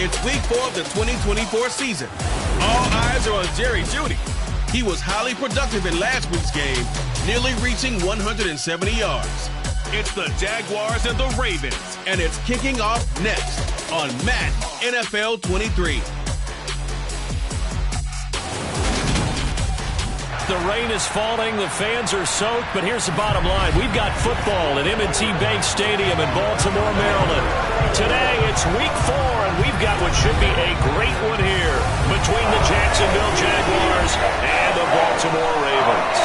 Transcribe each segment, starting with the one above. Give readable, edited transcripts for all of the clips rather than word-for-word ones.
It's week 4 of the 2024 season. All eyes are on Jerry Jeudy. He was highly productive in last week's game, nearly reaching 170 yards. It's the Jaguars and the Ravens, and it's kicking off next on Madden NFL 23. The rain is falling, the fans are soaked, but here's the bottom line. We've got football at M&T Bank Stadium in Baltimore, Maryland. Today, it's week 4, and we've got what should be a great one here between the Jacksonville Jaguars and the Baltimore Ravens.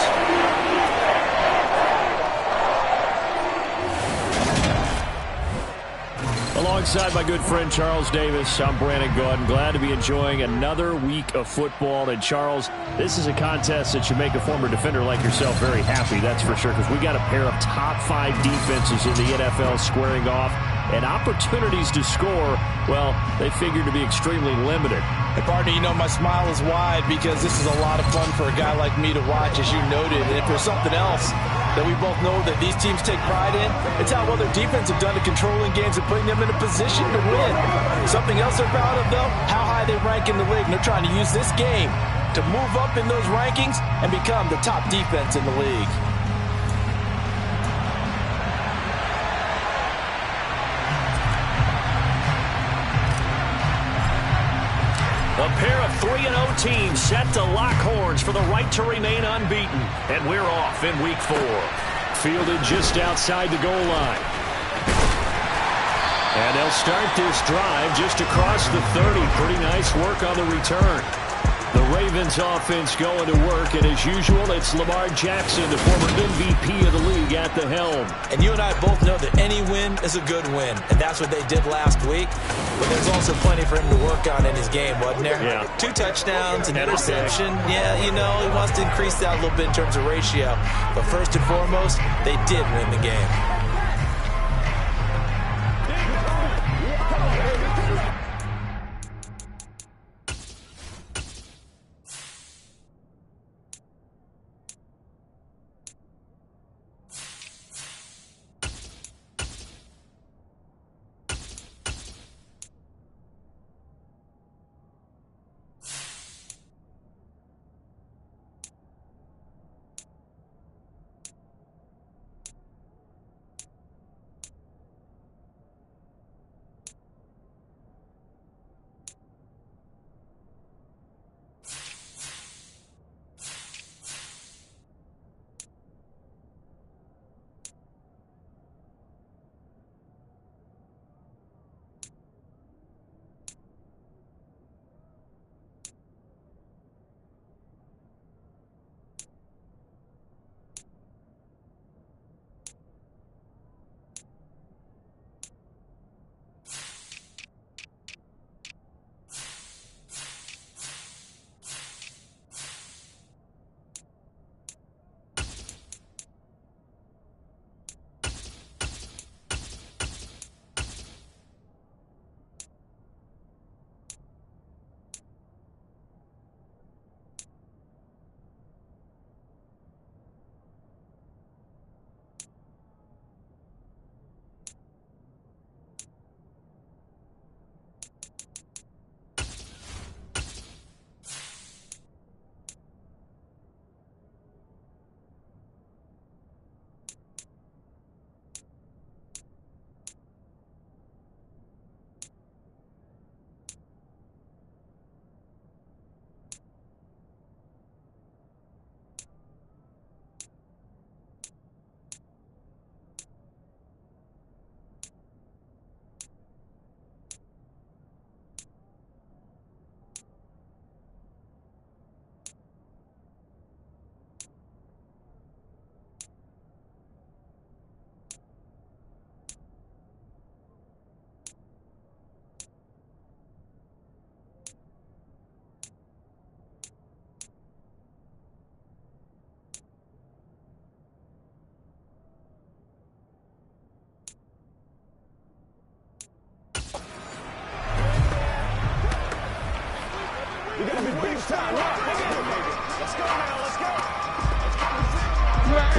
Alongside my good friend Charles Davis, I'm Brandon Gaudin. Glad to be enjoying another week of football. And Charles, this is a contest that should make a former defender like yourself very happy, that's for sure, because we got a pair of top 5 defenses in the NFL squaring off, and opportunities to score, well, they figure to be extremely limited. Hey, partner, you know my smile is wide because this is a lot of fun for a guy like me to watch, as you noted. And if there's something else that we both know that these teams take pride in, it's how well their defense have done at controlling games and putting them in a position to win. Something else they're proud of, though, how high they rank in the league. And they're trying to use this game to move up in those rankings and become the top defense in the league. A pair of 3-0 teams set to lock horns for the right to remain unbeaten. And we're off in week 4. Fielded just outside the goal line. And they'll start this drive just across the 30. Pretty nice work on the return. The Ravens offense going to work, and as usual, it's Lamar Jackson, the former MVP of the league, at the helm. And you and I both know that any win is a good win, and that's what they did last week. But there's also plenty for him to work on in his game, wasn't there? Yeah. 2 touchdowns, an interception. Yeah, you know, he wants to increase that a little bit in terms of ratio. But first and foremost, they did win the game.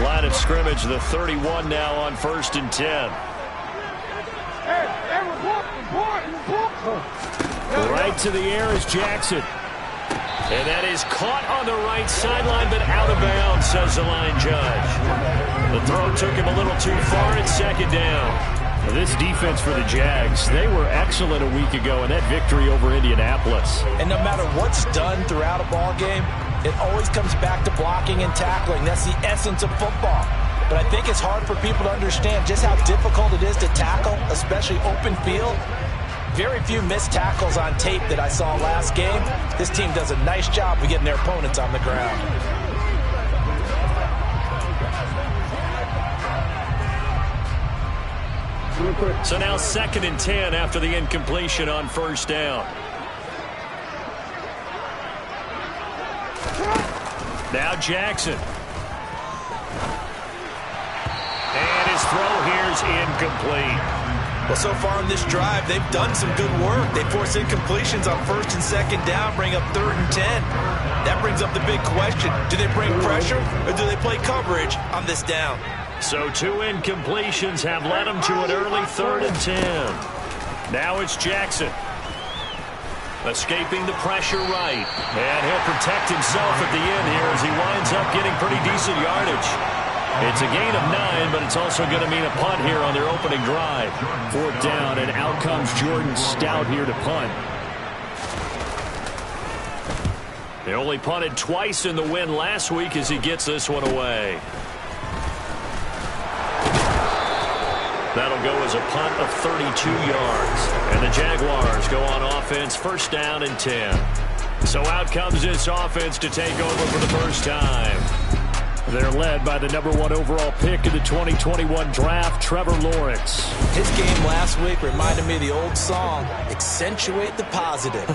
Line of scrimmage, the 31 now on 1st and 10. Right to the air is Jackson. And that is caught on the right sideline, but out of bounds, says the line judge. The throw took him a little too far. It's second down. This defense for the Jags, they were excellent a week ago in that victory over Indianapolis. And no matter what's done throughout a ball game, it always comes back to blocking and tackling. That's the essence of football. But I think it's hard for people to understand just how difficult it is to tackle, especially open field. Very few missed tackles on tape that I saw last game. This team does a nice job of getting their opponents on the ground. So now 2nd and 10 after the incompletion on first down. Now Jackson. And his throw here's incomplete. Well, so far in this drive, they've done some good work. They force incompletions on 1st and 2nd down, bring up 3rd and 10. That brings up the big question. Do they bring pressure or do they play coverage on this down? So 2 incompletions have led them to an early 3rd and 10. Now it's Jackson. Escaping the pressure right. And he'll protect himself at the end here as he winds up getting pretty decent yardage. It's a gain of 9, but it's also going to mean a punt here on their opening drive. 4th down, and out comes Jordan Stout here to punt. They only punted twice in the win last week as he gets this one away. That'll go as a punt of 32 yards. And the Jaguars go on offense, 1st down and 10. So out comes this offense to take over for the first time. They're led by the #1 overall pick of the 2021 draft, Trevor Lawrence. His game last week reminded me of the old song, Accentuate the Positive.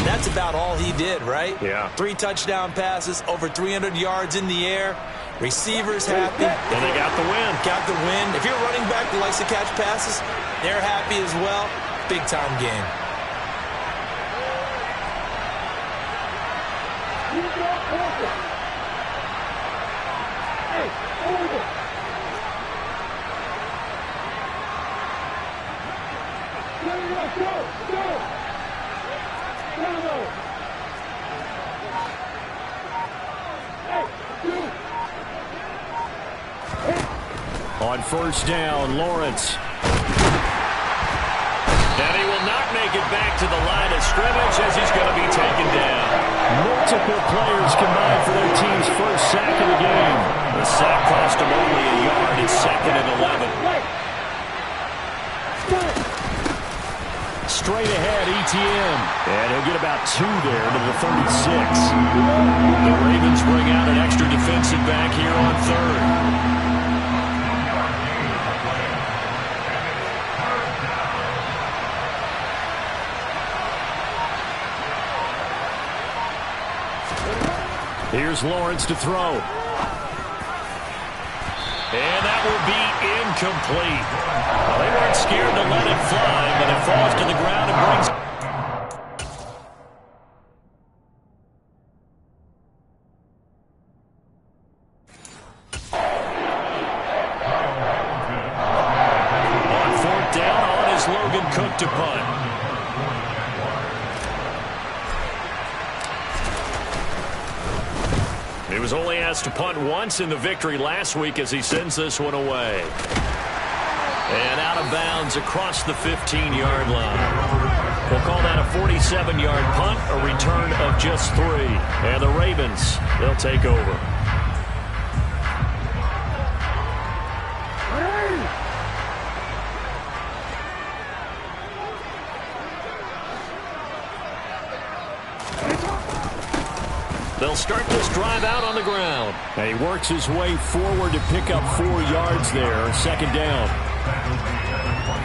That's about all he did, right? Yeah. 3 touchdown passes, over 300 yards in the air. Receivers happy. And they got the win. Got the win. If you're a running back that likes to catch passes, they're happy as well. Big-time game. On 1st down, Lawrence. And he will not make it back to the line of scrimmage as he's going to be taken down. Multiple players combined for their team's first sack of the game. The sack cost him only a yard. It's 2nd and 11. Straight ahead, ETN. And he'll get about 2 there to the 36. The Ravens bring out an extra defensive back here on 3rd. Here's Lawrence to throw. And that will be incomplete. Well, they weren't scared to let it fly, but it falls to the ground and brings... On 4th down, on is Logan Cook to punt. He was only asked to punt once in the victory last week as he sends this one away. And out of bounds across the 15-yard line. We'll call that a 47-yard punt, a return of just 3. And the Ravens, they'll take over. They'll start this drive out on the ground. And he works his way forward to pick up 4 yards there, 2nd down.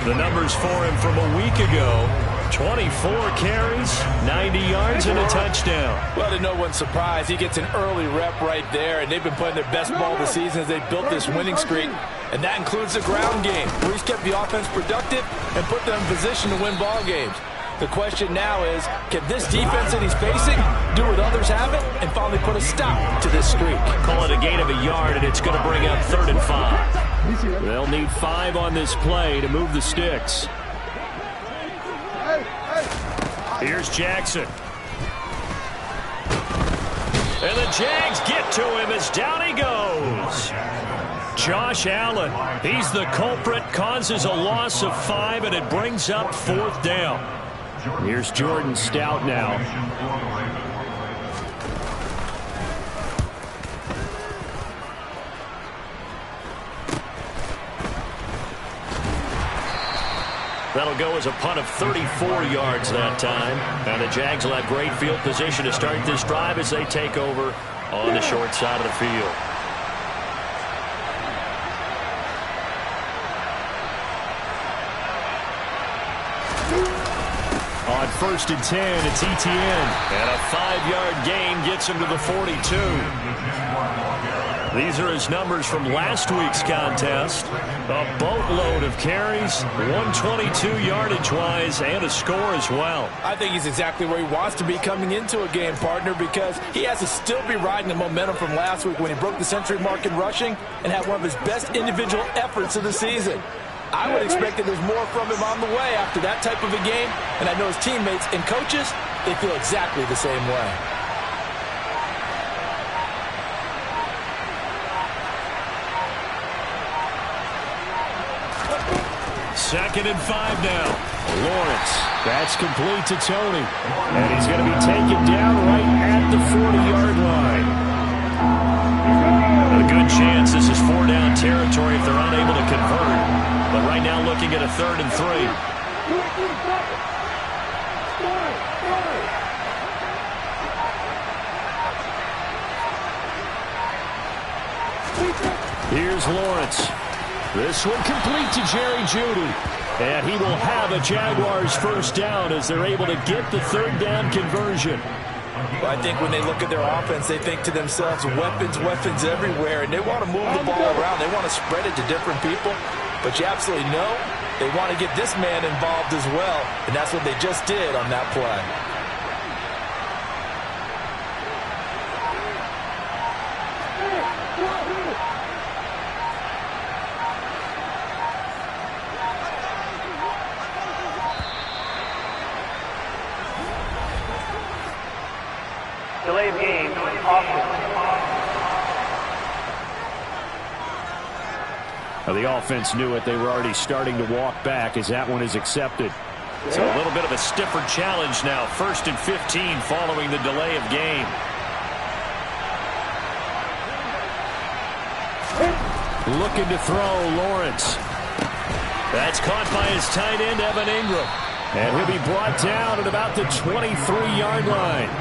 The numbers for him from a week ago, 24 carries, 90 yards, and a touchdown. Well, to no one's surprise, he gets an early rep right there, and they've been playing their best ball this season as they've built this winning streak. And that includes the ground game, where he's kept the offense productive and put them in position to win ball games. The question now is, can this defense that he's facing do what others haven't and finally put a stop to this streak? Call it a gain of a yard, and it's going to bring up 3rd and 5. They'll need 5 on this play to move the sticks. Here's Jackson. And the Jags get to him as down he goes. Josh Allen, he's the culprit, causes a loss of 5, and it brings up 4th down. Here's Jordan Stout now. That'll go as a punt of 34 yards that time. And the Jags will have great field position to start this drive as they take over on the short side of the field. On 1st and 10, it's Etienne. And a 5-yard gain gets him to the 42. These are his numbers from last week's contest. A boatload of carries, 122 yardage-wise, and a score as well. I think he's exactly where he wants to be coming into a game, partner, because he has to still be riding the momentum from last week when he broke the century mark in rushing and had one of his best individual efforts of the season. I would expect that there's more from him on the way after that type of a game, and I know his teammates and coaches, they feel exactly the same way. 2nd and 5 now. Lawrence, that's complete to Tony. And he's going to be taken down right at the 40-yard line. A good chance this is 4-down territory if they're unable to convert. But right now looking at a 3rd and 3. Here's Lawrence. This one complete to Jerry Jeudy. And he will have a Jaguars 1st down as they're able to get the 3rd down conversion. Well, I think when they look at their offense, they think to themselves, weapons, weapons everywhere, and they want to move the ball around. They want to spread it to different people. But you absolutely know they want to get this man involved as well, and that's what they just did on that play. Delay of game, offense. The offense knew it. They were already starting to walk back as that one is accepted. So a little bit of a stiffer challenge now. 1st and 15 following the delay of game. Looking to throw, Lawrence. That's caught by his tight end, Evan Ingram. And he'll be brought down at about the 23-yard line.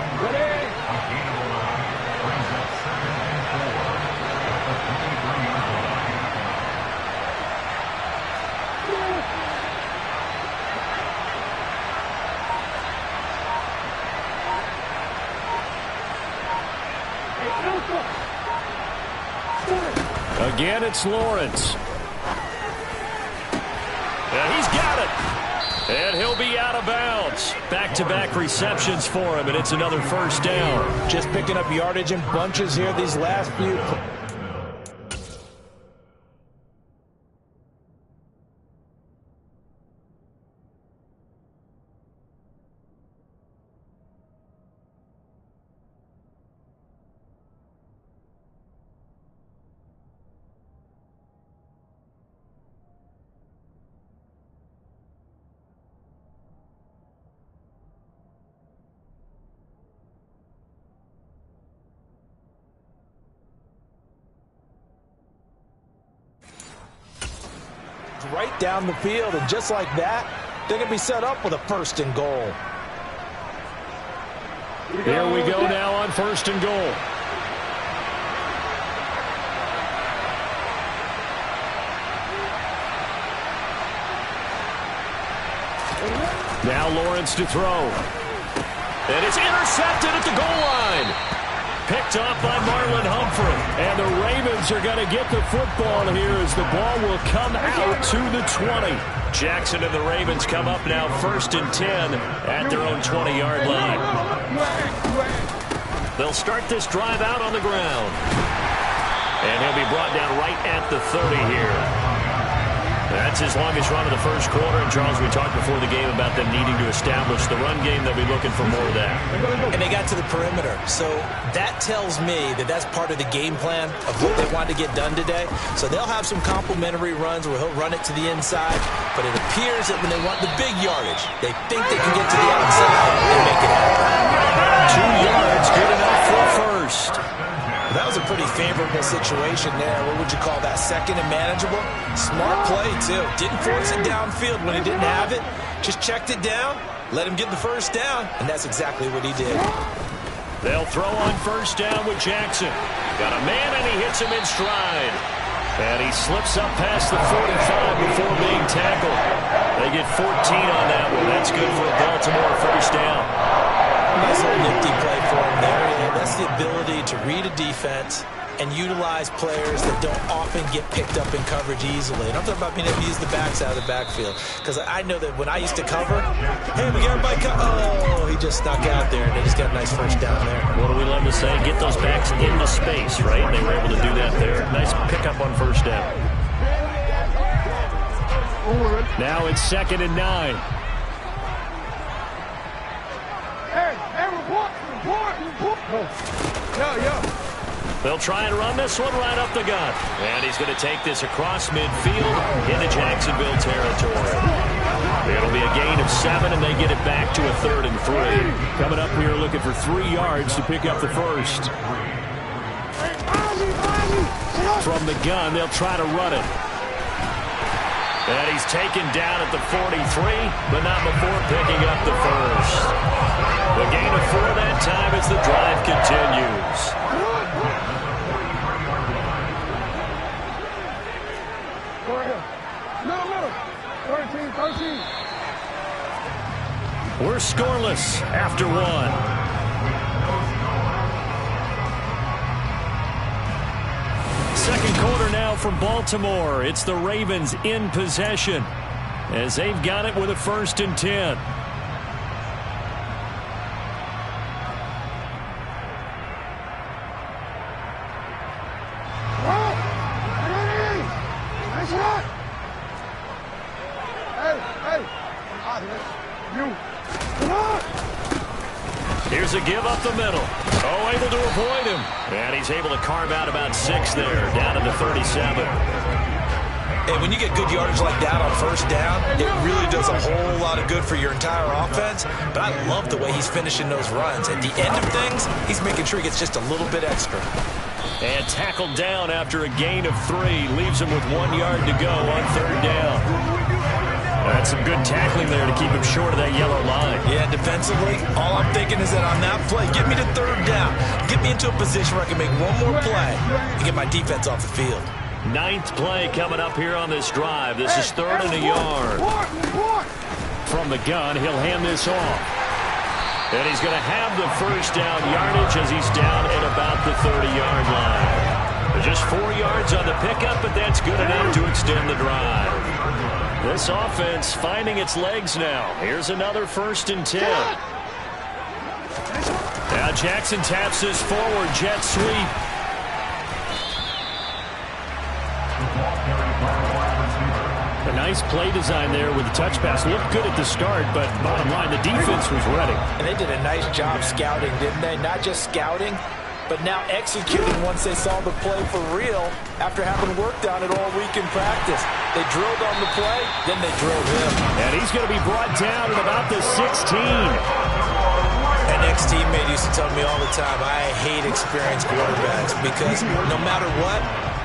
Again, it's Lawrence. And he's got it. And he'll be out of bounds. Back-to-back receptions for him, and it's another 1st down. Just picking up yardage in bunches here these last few. Right down the field, and just like that, they're going to be set up with a 1st and goal. Here we go now on 1st and goal. Now Lawrence to throw. And it's intercepted at the goal line. Picked off by Marlon Humphrey. And the Ravens are going to get the football here as the ball will come out to the 20. Jackson and the Ravens come up now 1st and 10 at their own 20-yard line. They'll start this drive out on the ground. And he'll be brought down right at the 30 here. That's his longest run of the first quarter. And, Charles, we talked before the game about them needing to establish the run game. They'll be looking for more of that. And they got to the perimeter. So that tells me that that's part of the game plan of what they want to get done today. So they'll have some complementary runs where he'll run it to the inside. But it appears that when they want the big yardage, they think they can get to the outside and make it happen. 2 yards, good enough for first. That was a pretty favorable situation there. What would you call that? Second and manageable? Smart play, too. Didn't force it downfield when he didn't have it. Just checked it down, let him get the first down, and that's exactly what he did. They'll throw on first down with Jackson. Got a man, and he hits him in stride. And he slips up past the 45 before being tackled. They get 14 on that one. That's good for a Baltimore first down. Nice little nifty play for him there. Yeah, that's the ability to read a defense and utilize players that don't often get picked up in coverage easily. And I'm talking about being able to use the backs out of the backfield. Because I know that when I used to cover, hey, we got everybody oh, he just snuck out there, and they just got a nice first down there. What do we love to say? Get those backs into space, right? They were able to do that there. Nice pickup on first down. Now it's 2nd and 9. They'll try and run this one right up the gut. And he's going to take this across midfield into Jacksonville territory. It'll be a gain of 7, and they get it back to a 3rd and 3. Coming up here looking for 3 yards to pick up the first. From the gun, they'll try to run it. And he's taken down at the 43, but not before picking up the first. The gain of 4 that time as the drive continues. We're scoreless after 1. Second quarter now from Baltimore. It's the Ravens in possession as they've got it with a 1st and 10. Here's a give up the middle. Oh, able to avoid him. And he's able to carve out about 6 there, down to the 37. And when you get good yardage like that on first down, it really does a whole lot of good for your entire offense. But I love the way he's finishing those runs. At the end of things, he's making sure he gets just a little bit extra. And tackled down after a gain of 3. Leaves him with 1 yard to go on 3rd down. That's some good tackling there to keep him short of that yellow line. Yeah, defensively, all I'm thinking is that on that play, get me to 3rd down. Get me into a position where I can make one more play and get my defense off the field. 9th play coming up here on this drive. This is 3rd and a yard. From the gun, he'll hand this off. And he's going to have the first down yardage as he's down at about the 30-yard line. Just 4 yards on the pickup, but that's good enough to extend the drive. This offense finding its legs now. Here's another 1st and 10. Now Jackson taps this forward, jet sweep. A nice play design there with the touch pass. Looked good at the start, but bottom line, the defense was ready. And they did a nice job scouting, didn't they? Not just scouting, but now executing once they saw the play for real after having worked on it all week in practice. They drilled on the play, then they drilled him. And he's going to be brought down at about the 16. An ex-teammate used to tell me all the time, I hate experienced quarterbacks because no matter what,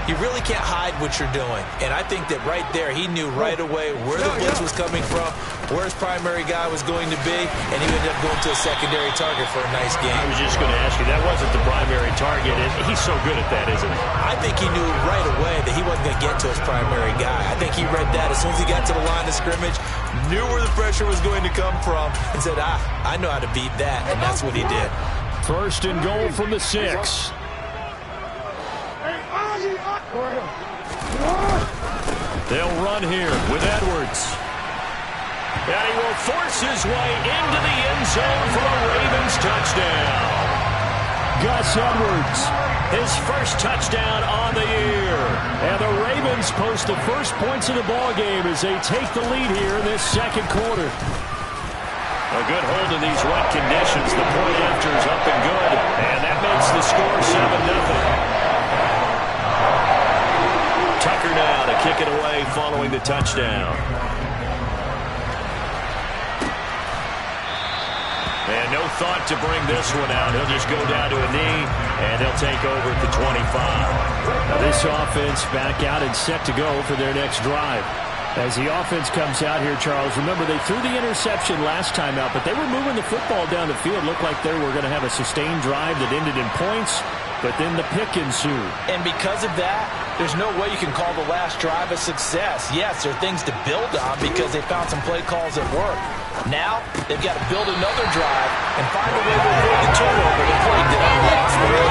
you really can't hide what you're doing. And I think that right there, he knew right away where the blitz was coming from, where his primary guy was going to be, and he ended up going to a secondary target for a nice game. I was just going to ask you, that wasn't the primary target. He's so good at that, isn't he? I think he knew right away that he wasn't going to get to his primary guy. I think he read that as soon as he got to the line of scrimmage, knew where the pressure was going to come from, and said, I know how to beat that, and that's what he did. 1st and goal from the 6. They'll run here with Edwards. And he will force his way into the end zone for a Ravens touchdown. Gus Edwards his first touchdown on the year. And the Ravens post the first points of the ballgame as they take the lead here in this second quarter. A good hold in these wet conditions. The point after is up and good. And that makes the score 7-0. Tucker now to kick it away following the touchdown. And no thought to bring this one out. He'll just go down to a knee, and they'll take over at the 25. Now this offense back out and set to go for their next drive. As the offense comes out here, Charles, remember they threw the interception last time out, but they were moving the football down the field. Looked like they were going to have a sustained drive that ended in points, but then the pick ensued. And because of that, there's no way you can call the last drive a success. Yes, there are things to build on because they found some play calls that work. Now, they've got to build another drive and find a way to avoid the turnover that plagued them on last week.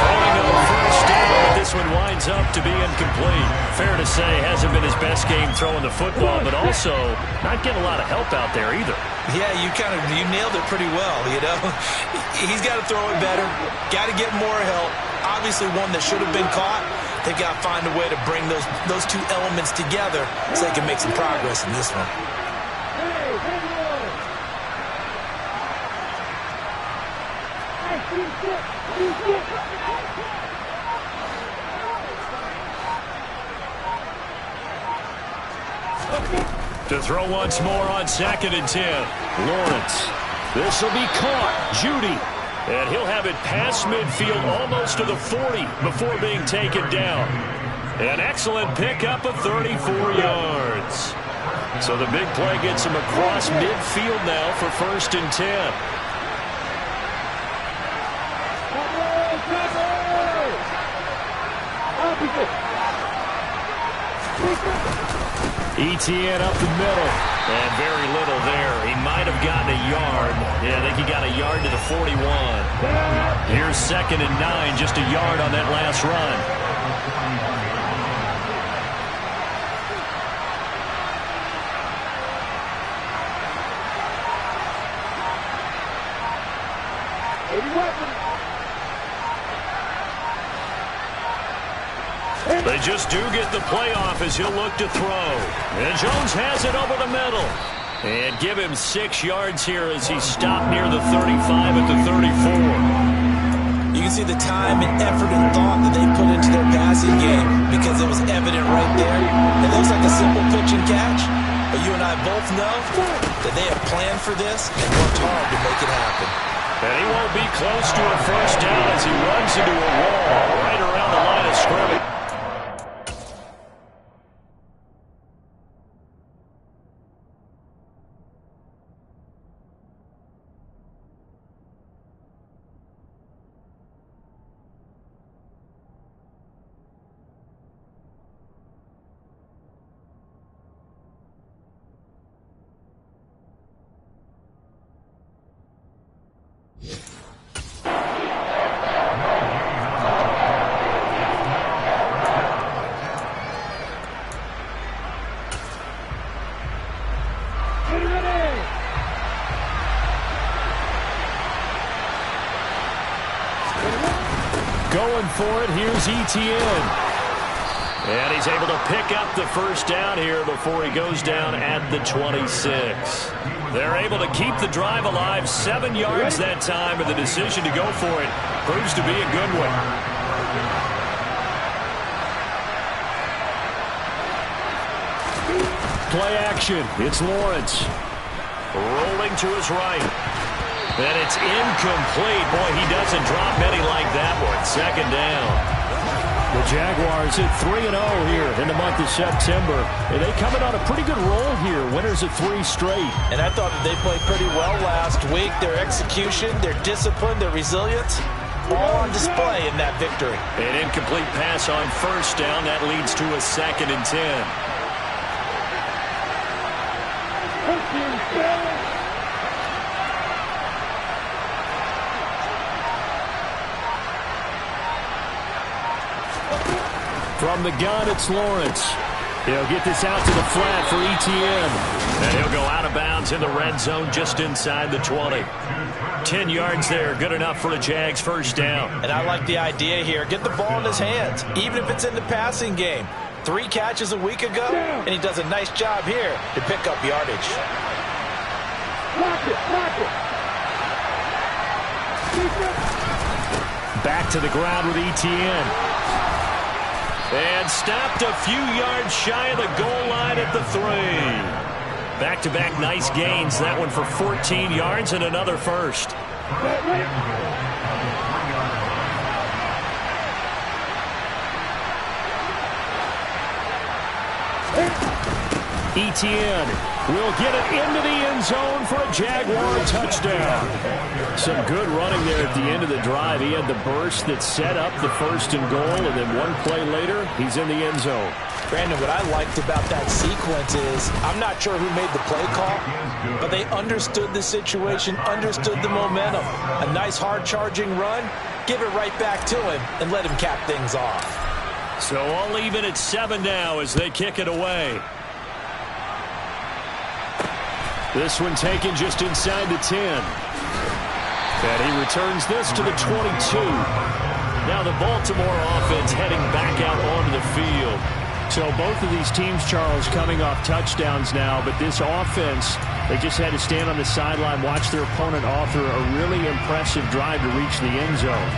Throwing on first down, but this one winds up to be incomplete. Fair to say, hasn't been his best game throwing the football, but also not getting a lot of help out there either. Yeah, you nailed it pretty well, you know. He's got to throw it better, got to get more help. Obviously one that should have been caught. They've got to find a way to bring those two elements together so they can make some progress in this one. To throw once more on 2nd and 10. Lawrence. This will be caught. Judy. And he'll have it past midfield almost to the 40 before being taken down. An excellent pickup of 34 yards. So the big play gets him across midfield now for 1st and 10. Etienne up the middle. And very little there. He might have gotten a yard. Yeah, I think he got a yard to the 41. Here's 2nd and 9. Just a yard on that last run. They just do get the playoff as he'll look to throw. And Jones has it over the middle. And give him 6 yards here as he stopped near the 35 at the 34. You can see the time and effort and thought that they put into their passing game because it was evident right there. It looks like a simple pitch and catch, but you and I both know that they have planned for this and worked hard to make it happen. And he won't be close to a first down as he runs into a wall right around the line of scrimmage. Going for it, here's Etienne. And he's able to pick up the first down here before he goes down at the 26. They're able to keep the drive alive, 7 yards that time, and the decision to go for it proves to be a good one. Play action, it's Lawrence. Rolling to his right. And it's incomplete. Boy, he doesn't drop many like that one. 2nd down. The Jaguars hit 3-0 here in the month of September. And they coming on a pretty good roll here. Winners of 3 straight. And I thought that they played pretty well last week. Their execution, their discipline, their resilience, all on display in that victory. An incomplete pass on first down. That leads to a 2nd and 10. From the gun, it's Lawrence. He'll get this out to the flat for ETN. And he'll go out of bounds in the red zone just inside the 20. 10 yards there, good enough for a Jags first down. And I like the idea here. Get the ball in his hands, even if it's in the passing game. 3 catches a week ago, and he does a nice job here to pick up yardage. Back to the ground with ETN. And stopped a few yards shy of the goal line at the 3. Back-to-back nice gains. That one for 14 yards and another first. ETN will get it into the end zone for a Jaguar touchdown. Some good running there at the end of the drive. He had the burst that set up the first and goal, and then one play later, he's in the end zone. Brandon, what I liked about that sequence is I'm not sure who made the play call, but they understood the situation, understood the momentum. A nice hard-charging run, give it right back to him, and let him cap things off. So all even at 7 now as they kick it away. This one taken just inside the 10. And he returns this to the 22. Now the Baltimore offense heading back out onto the field. So both of these teams, Charles, coming off touchdowns now, but this offense, they just had to stand on the sideline, watch their opponent author a really impressive drive to reach the end zone.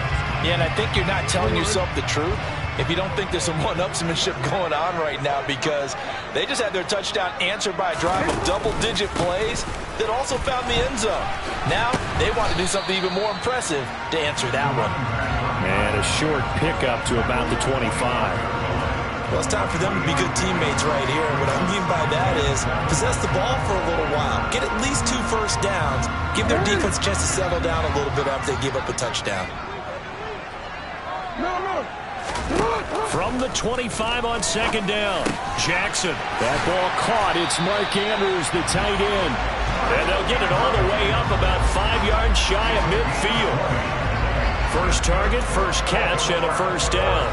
Yeah, and I think you're not telling yourself the truth if you don't think there's some one-upsmanship going on right now, because they just had their touchdown answered by a drive of double-digit plays that also found the end zone. Now they want to do something even more impressive to answer that one. And a short pickup to about the 25. Well, it's time for them to be good teammates right here. And what I mean by that is possess the ball for a little while. Get at least 2 first downs. Give their defense a chance to settle down a little bit after they give up a touchdown. From the 25 on second down, Jackson. That ball caught. It's Mark Andrews, the tight end. And they'll get it all the way up about 5 yards shy of midfield. First target, first catch, and a first down.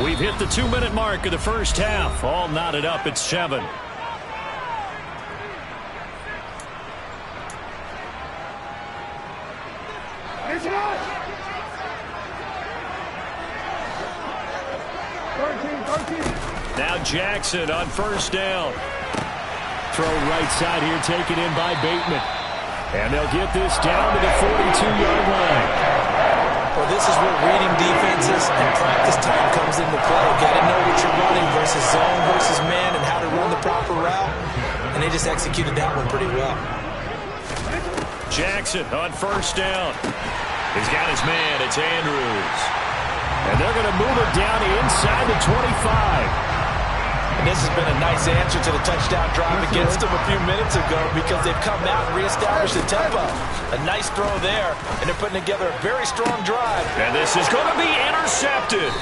We've hit the 2-minute mark of the first half. All knotted up at 7. Now Jackson on first down. Throw right side here taken in by Bateman. And they'll get this down to the 42-yard line. Well, this is where reading defenses and practice time comes into play. Got to know what you're running versus zone versus man and how to run the proper route. And they just executed that one pretty well. Jackson on first down. He's got his man. It's Andrews. And they're going to move it down inside the 25. And this has been a nice answer to the touchdown drive against them a few minutes ago because they've come out and reestablished the tempo. A nice throw there, and they're putting together a very strong drive. And this is going to be intercepted.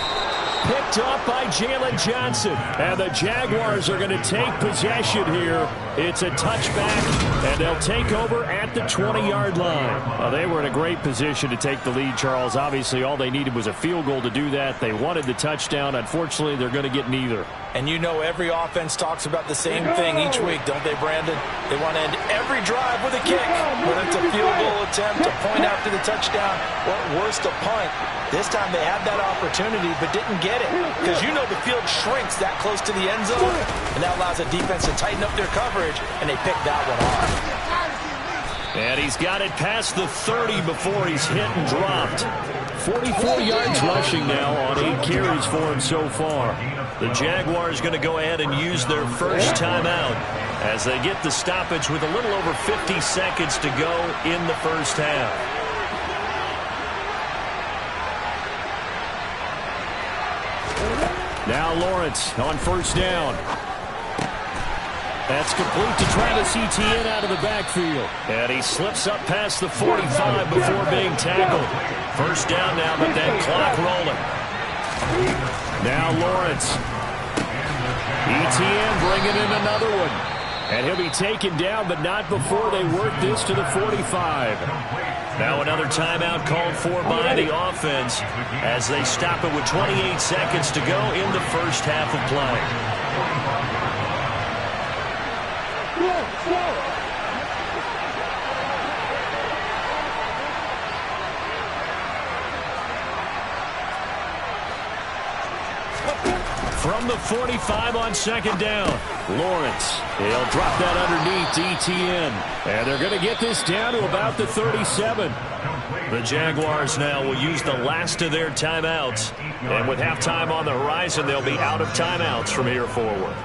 Picked up by Jalen Johnson. And the Jaguars are going to take possession here. It's a touchback, and they'll take over at the 20-yard line. Well, they were in a great position to take the lead, Charles. Obviously, all they needed was a field goal to do that. They wanted the touchdown. Unfortunately, they're going to get neither. And you know every offense talks about the same thing each week, don't they, Brandon? They want to end every drive with a kick. Whether it's a field goal attempt, a point after the touchdown, or at worst, a punt. This time they had that opportunity but didn't get it because you know the field shrinks that close to the end zone, and that allows a defense to tighten up their coverage, and they picked that one off. And he's got it past the 30 before he's hit and dropped. 44 yards rushing now on 8 carries for him so far. The Jaguars going to go ahead and use their first timeout as they get the stoppage with a little over 50 seconds to go in the first half. Now Lawrence on first down. That's complete to Travis Etienne out of the backfield. And he slips up past the 45 before being tackled. First down now, but that clock rolling. Now Lawrence. Etienne bringing in another one. And he'll be taken down, but not before they work this to the 45. Now another timeout called for by the offense as they stop it with 28 seconds to go in the first half of play. From the 45 on second down, Lawrence. He'll drop that underneath to Etienne. And they're going to get this down to about the 37. The Jaguars now will use the last of their timeouts. And with halftime on the horizon, they'll be out of timeouts from here forward.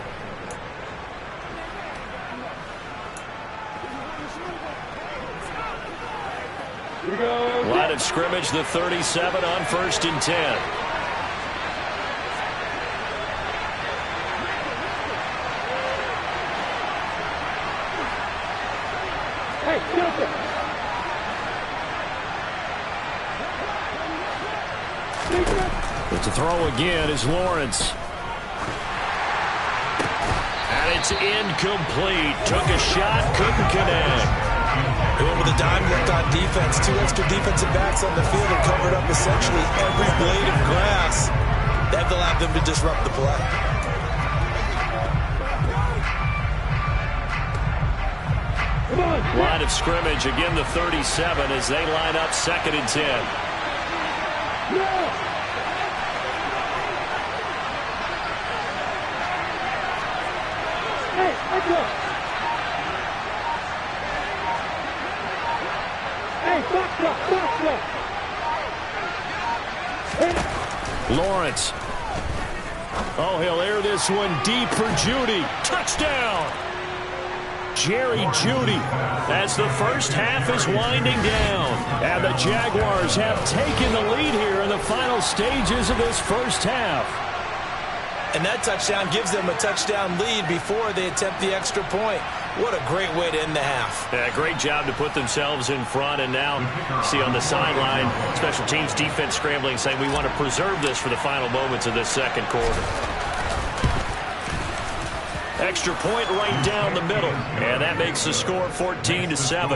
Line of scrimmage, the 37 on 1st and 10. But to throw again is Lawrence. And it's incomplete. Took a shot, couldn't connect. Going with a dime look on defense. 2 extra defensive backs on the field and covered up essentially every blade of grass. That allowed them to disrupt the play. Line of scrimmage, again the 37 as they line up 2nd and 10. Lawrence. Oh, he'll air this one deep for Judy. Touchdown! Jerry Jeudy as the first half is winding down. And the Jaguars have taken the lead here in the final stages of this first half. And that touchdown gives them a touchdown lead before they attempt the extra point. What a great way to end the half. Yeah, great job to put themselves in front. And now, see on the sideline, special teams defense scrambling, saying we want to preserve this for the final moments of this second quarter. Extra point right down the middle. And that makes the score 14-7.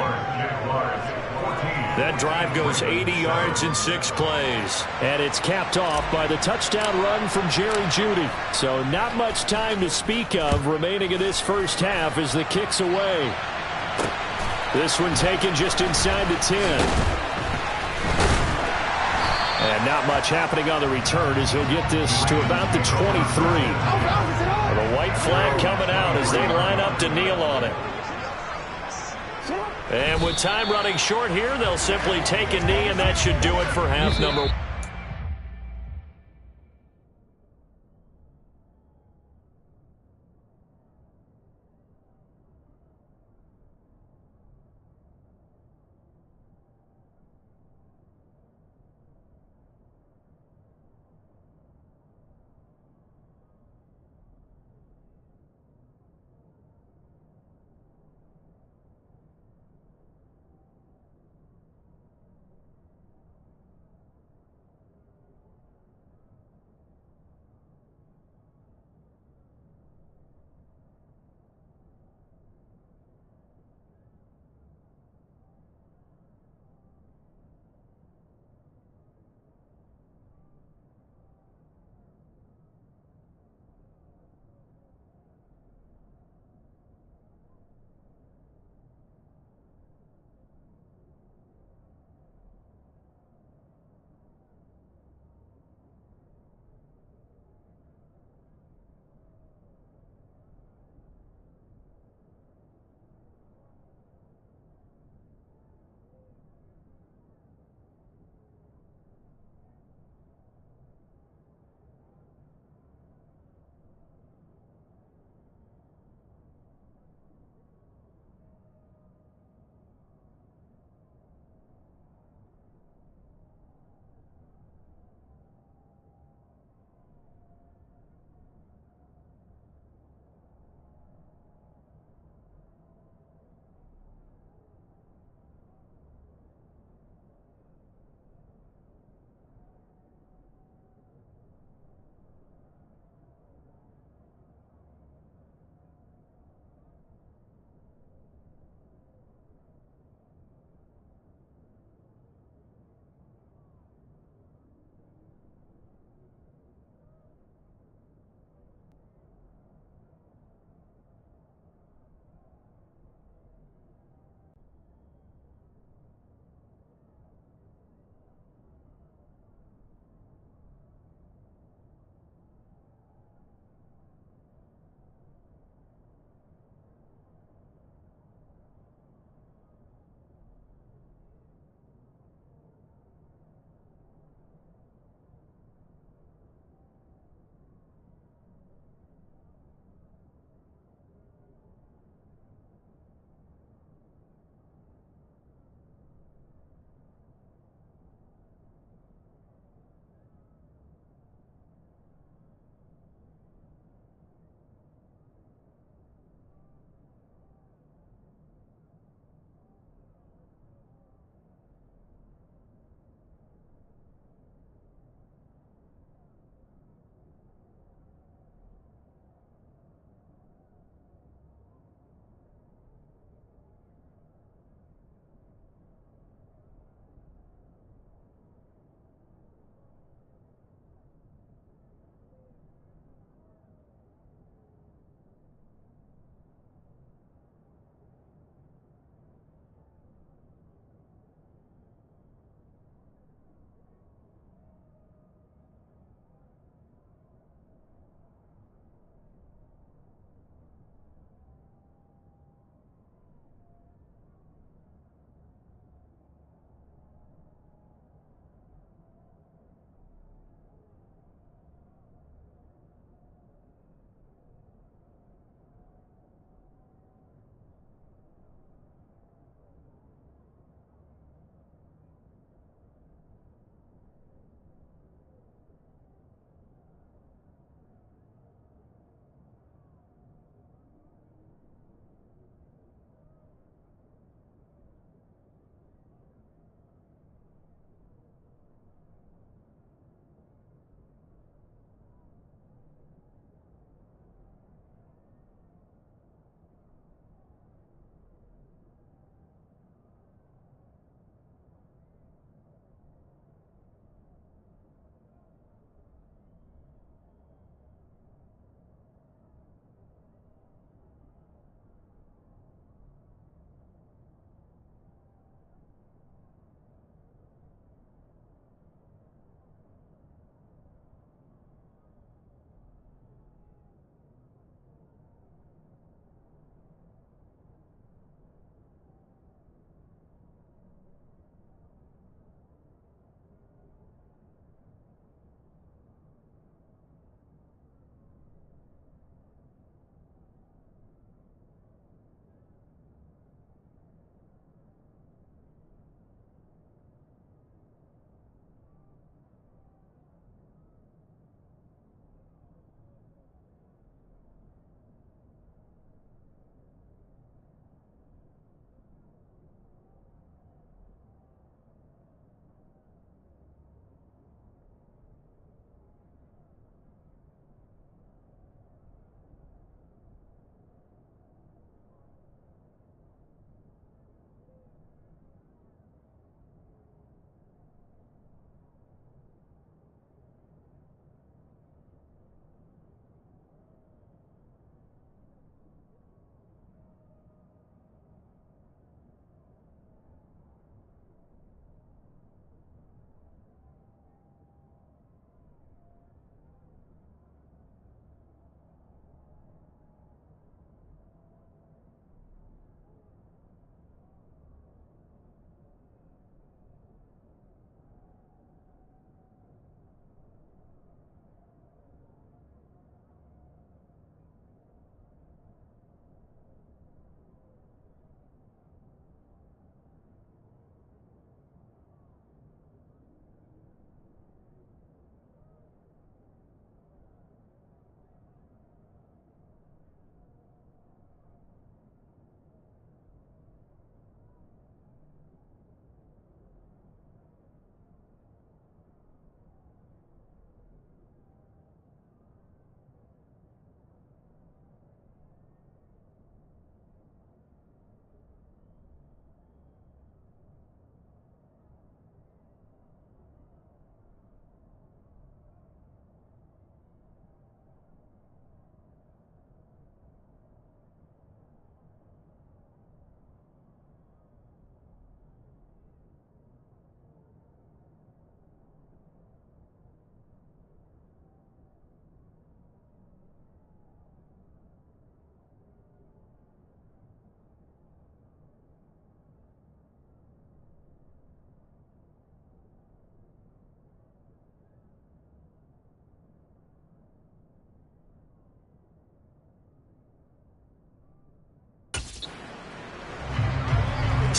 That drive goes 80 yards in 6 plays. And it's capped off by the touchdown run from Jerry Jeudy. So not much time to speak of remaining in this first half as the kick's away. This one taken just inside the 10. And not much happening on the return as he'll get this to about the 23. And the white flag coming out as they line up to kneel on it. And with time running short here, they'll simply take a knee, and that should do it for half number 1.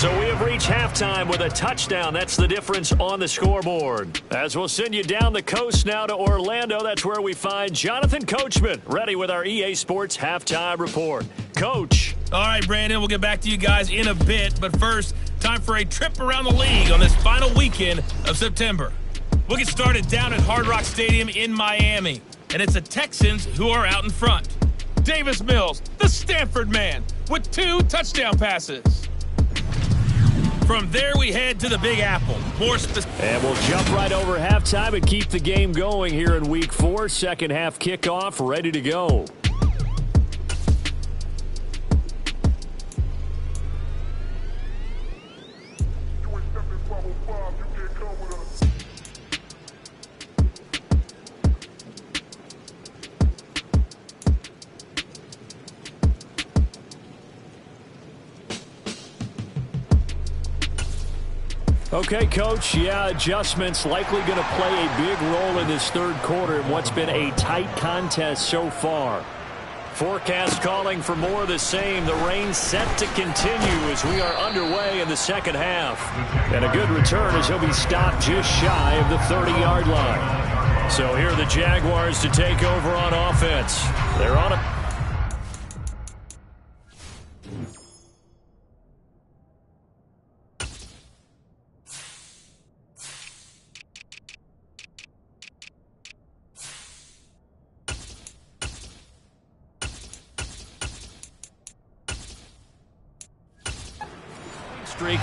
So we have reached halftime with a touchdown. That's the difference on the scoreboard. As we'll send you down the coast now to Orlando, that's where we find Jonathan Coachman, ready with our EA Sports Halftime Report. Coach. All right, Brandon, we'll get back to you guys in a bit. But first, time for a trip around the league on this final weekend of September. We'll get started down at Hard Rock Stadium in Miami. And it's the Texans who are out in front. Davis Mills, the Stanford man, with 2 touchdown passes. From there, we head to the Big Apple. And we'll jump right over halftime and keep the game going here in Week 4. Second half kickoff, ready to go. Okay, Coach, adjustments likely going to play a big role in this third quarter in what's been a tight contest so far. Forecast calling for more of the same. The rain set to continue as we are underway in the second half. And a good return as he'll be stopped just shy of the 30-yard line. So here are the Jaguars to take over on offense. They're on a...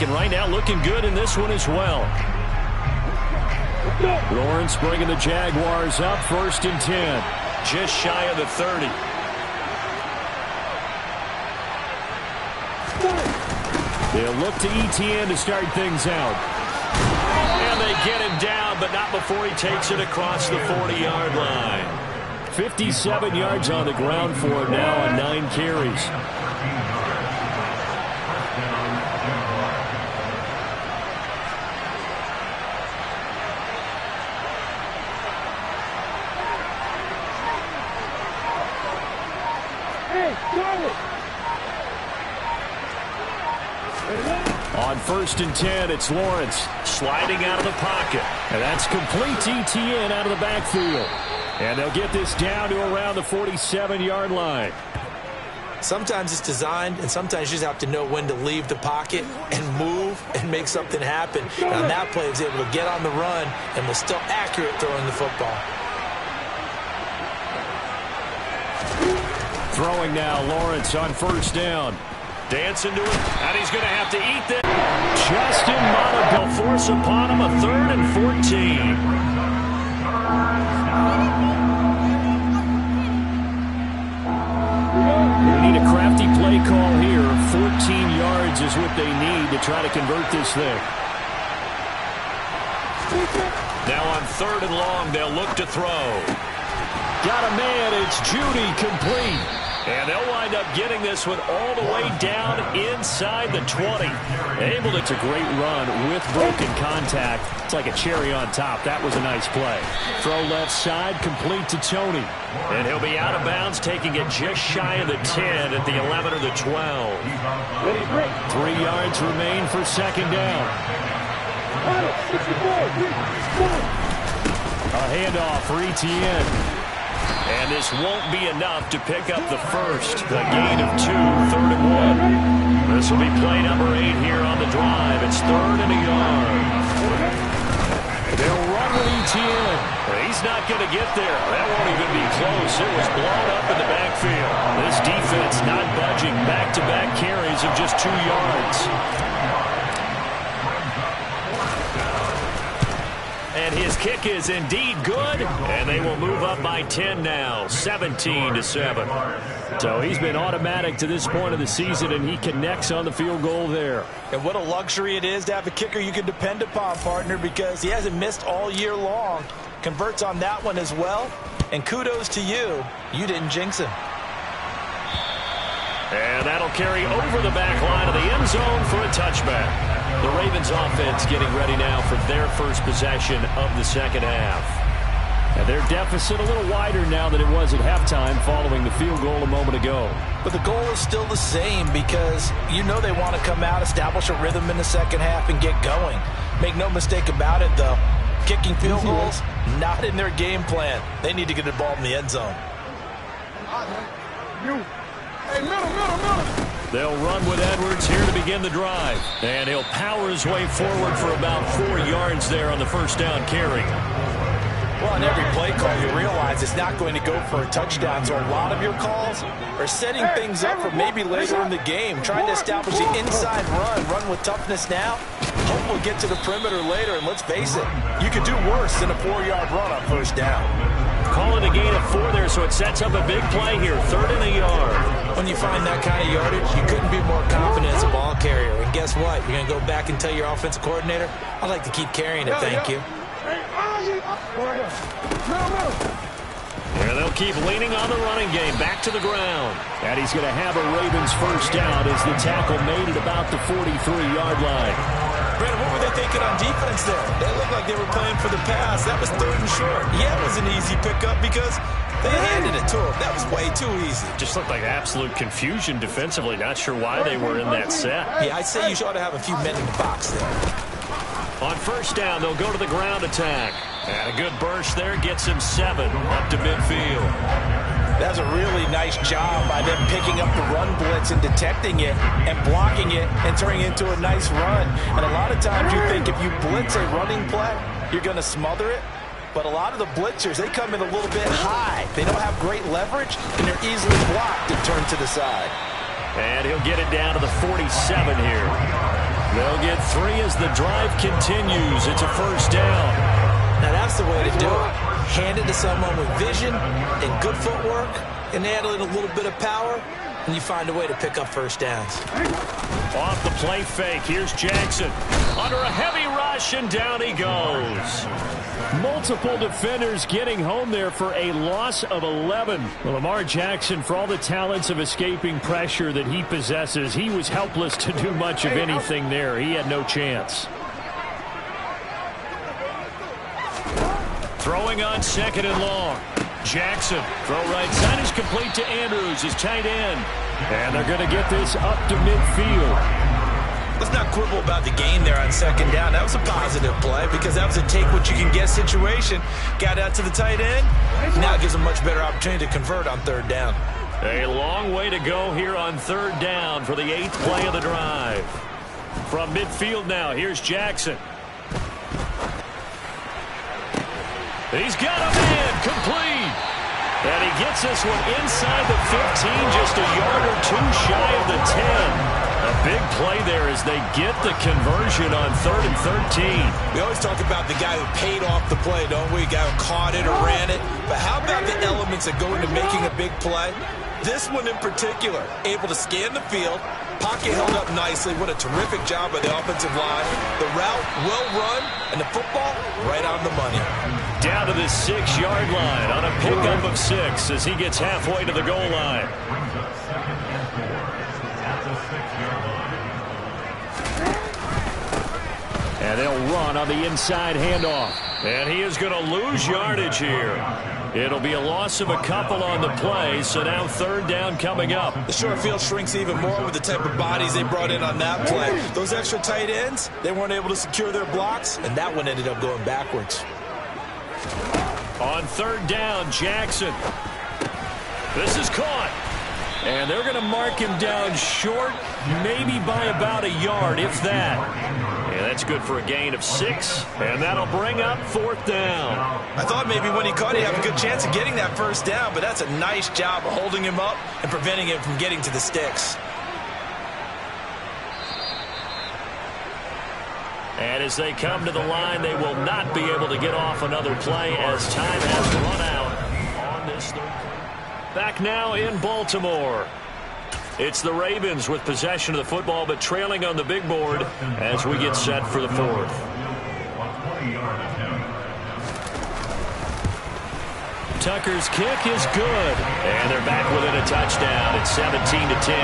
And right now looking good in this one as well. Lawrence bringing the Jaguars up, 1st and 10. Just shy of the 30. They'll look to ETN to start things out. And they get him down, but not before he takes it across the 40-yard line. 57 yards on the ground for him now on 9 carries. On 1st and 10, it's Lawrence sliding out of the pocket. And that's complete to ETN out of the backfield. And they'll get this down to around the 47-yard line. Sometimes it's designed, and sometimes you just have to know when to leave the pocket and move and make something happen. And on that play, he was able to get on the run and was still accurate throwing the football. Throwing now, Lawrence on 1st down. Dancing to it, and he's going to have to eat this. Justin Monaco force upon him a 3rd and 14. They need a crafty play call here. 14 yards is what they need to try to convert this thing. Now on 3rd and long, they'll look to throw. Got a man, it's Judy, complete. And they'll wind up getting this one all the way down inside the 20. It's a great run with broken contact. It's like a cherry on top. That was a nice play. Throw left side, complete to Tony. And he'll be out of bounds, taking it just shy of the 10 at the 11 or the 12. 3 yards remain for 2nd down. A handoff for ETN. And this won't be enough to pick up the first. A gain of 2, 3rd and 1. This will be play number 8 here on the drive. It's 3rd and a yard. They'll run with ETN. He's not going to get there. That won't even be close. It was blown up in the backfield. This defense not budging. Back-to-back carries of just 2 yards. And his kick is indeed good, and they will move up by 10 now, 17-7. So he's been automatic to this point of the season, and he connects on the field goal there. And what a luxury it is to have a kicker you can depend upon, partner, because he hasn't missed all year long. Converts on that one as well, and kudos to you. You didn't jinx him. And that'll carry over the back line of the end zone for a touchback. The Ravens offense getting ready now for their first possession of the second half. And their deficit a little wider now than it was at halftime following the field goal a moment ago. But the goal is still the same because you know they want to come out, establish a rhythm in the second half, and get going. Make no mistake about it, though. Kicking field goals, not in their game plan. They need to get the ball in the end zone. They'll run with Edwards here to begin the drive. And he'll power his way forward for about 4 yards there on the first down carry. Well, on every play call, you realize it's not going to go for a touchdown. So a lot of your calls are setting things up for maybe later in the game, trying to establish the inside run with toughness now. Hope we'll get to the perimeter later, and let's face it, you could do worse than a 4-yard run on first down. Calling a gain of 4 there, so it sets up a big play here, 3rd and a yard. When you find that kind of yardage, you couldn't be more confident as a ball carrier. And guess what? You're going to go back and tell your offensive coordinator, I'd like to keep carrying it, thank you. Yeah, they'll keep leaning on the running game. Back to the ground. And he's going to have a Ravens first down as the tackle made it about the 43-yard line. Brandon, what were they thinking on defense there? They looked like they were playing for the pass. That was 3rd and short. Yeah, it was an easy pickup because they handed it to him. That was way too easy. Just looked like absolute confusion defensively. Not sure why they were in that set. Yeah, I'd say you ought to have a few men in the box there. On first down, they'll go to the ground attack. And a good burst there gets him 7 up to midfield. That's a really nice job by them picking up the run blitz and detecting it and blocking it and turning it into a nice run. And a lot of times you think if you blitz a running play, you're going to smother it. But a lot of the blitzers, they come in a little bit high. They don't have great leverage, and they're easily blocked and turned to the side. And he'll get it down to the 47 here. They'll get 3 as the drive continues. It's a first down. Now that's the way to do it. Hand it to someone with vision and good footwork, and add in a little bit of power, and you find a way to pick up first downs. Off the play fake, here's Jackson. Under a heavy rush, and down he goes. Multiple defenders getting home there for a loss of 11. Well, Lamar Jackson, for all the talents of escaping pressure that he possesses, he was helpless to do much of anything there. He had no chance. Throwing on 2nd and long. Jackson, throw right side is complete to Andrews, his tight end. And they're going to get this up to midfield. Let's not quibble about the gain there on 2nd down. That was a positive play because that was a take-what-you-can-get situation. Got out to the tight end. Now it gives a much better opportunity to convert on 3rd down. A long way to go here on 3rd down for the 8th play of the drive. From midfield now, here's Jackson. He's got a man complete. And he gets this one inside the 15, just a yard or 2 shy of the 10. A big play there as they get the conversion on 3rd and 13. We always talk about the guy who paid off the play, don't we? The guy who caught it or ran it. But how about the elements that go into making a big play? This one in particular, able to scan the field, pocket held up nicely. What a terrific job by the offensive line. The route well run, and the football right on the money. Down to the 6-yard line on a pickup of 6 as he gets halfway to the goal line. And they'll run on the inside handoff. And he is going to lose yardage here. It'll be a loss of a couple on the play, so now 3rd down coming up. The short field shrinks even more with the type of bodies they brought in on that play. Those extra tight ends, they weren't able to secure their blocks, and that one ended up going backwards. On 3rd down, Jackson. This is caught. And they're going to mark him down short, maybe by about a yard, if that. And that's good for a gain of 6, and that'll bring up 4th down. I thought maybe when he caught it, he'd have a good chance of getting that first down, but that's a nice job of holding him up and preventing him from getting to the sticks. And as they come to the line, they will not be able to get off another play as time has run out on this 3rd. Back now in Baltimore. It's the Ravens with possession of the football, but trailing on the big board as we get set for the 4th. Tucker's kick is good, and they're back within a touchdown. It's 17-10.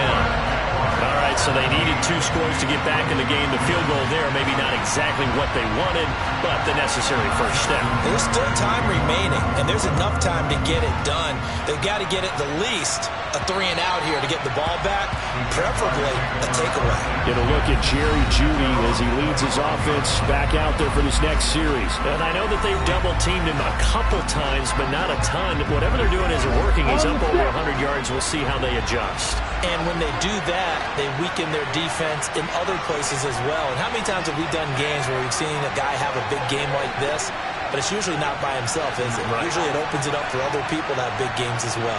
All right, so they needed 2 scores to get back in the game. The field goal there, maybe not exactly what they wanted, but the necessary first step. There's still time remaining, and there's enough time to get it done. They've got to get at the least a 3-and-out here to get the ball back, preferably a takeaway. Get a look at Jerry Jeudy as he leads his offense back out there for this next series. And I know that they've double-teamed him a couple times, but not a ton. Whatever they're doing isn't working. He's up over 100 yards. We'll see how they adjust. And when they do that, they weaken their defense in other places as well. And how many times have we done games where we've seen a guy have a big game like this, but it's usually not by himself, is it? Right. Usually it opens it up for other people to have big games as well.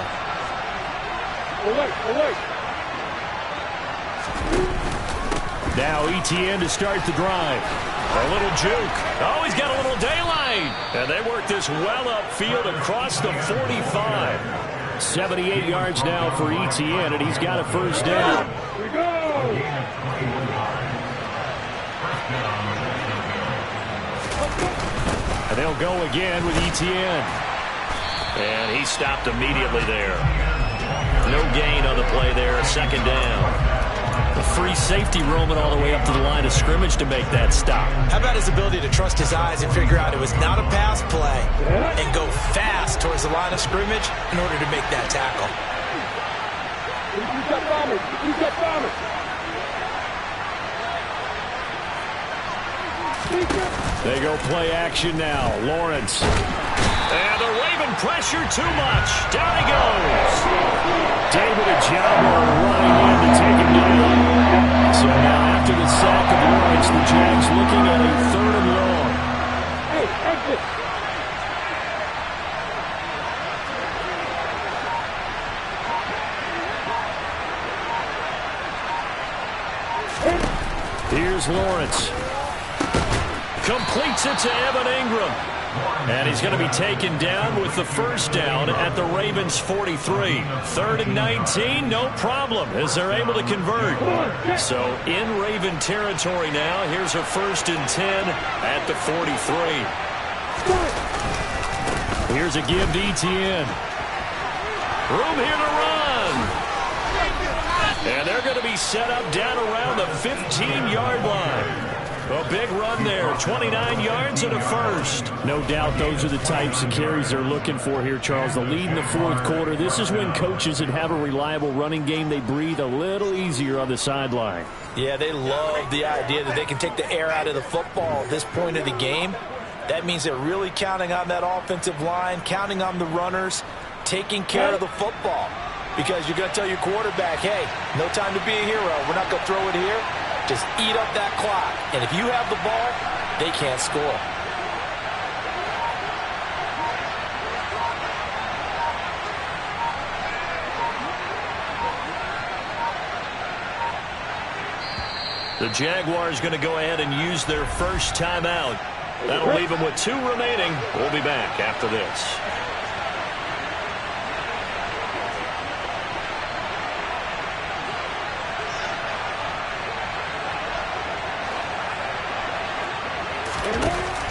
Now Etienne to start the drive. A little juke. Oh, he's got a little daylight. And they work this well upfield across the 45. 78 yards now for Etienne, and he's got a first down. Here we go. And they'll go again with Etienne. And he stopped immediately there. No gain on the play there, second down. A free safety roaming all the way up to the line of scrimmage to make that stop. How about his ability to trust his eyes and figure out it was not a pass play and go fast towards the line of scrimmage in order to make that tackle? They go play action now. Lawrence. And the Raven pressure too much. Down he goes. David Ojabo running in to take him down. So now after the sack of Lawrence, the Jags looking at a 3rd and long. Hey, exit. Here's Lawrence. Completes it to Evan Ingram. And he's going to be taken down with the first down at the Ravens' 43. 3rd and 19, no problem, as they're able to convert. So in Raven territory now, here's a 1st and 10 at the 43. Here's a give to Etienne. Room here to run. And they're going to be set up down around the 15-yard line. A big run there, 29 yards and a first. No doubt those are the types of carries they're looking for here, Charles. The lead in the 4th quarter. This is when coaches that have a reliable running game, they breathe a little easier on the sideline. Yeah, they love the idea that they can take the air out of the football at this point of the game. That means they're really counting on that offensive line, counting on the runners, taking care of the football. Because you're going to tell your quarterback, hey, no time to be a hero. We're not going to throw it here. Just eat up that clock. And if you have the ball, they can't score. The Jaguars going to go ahead and use their first timeout. That'll leave them with 2 remaining. We'll be back after this.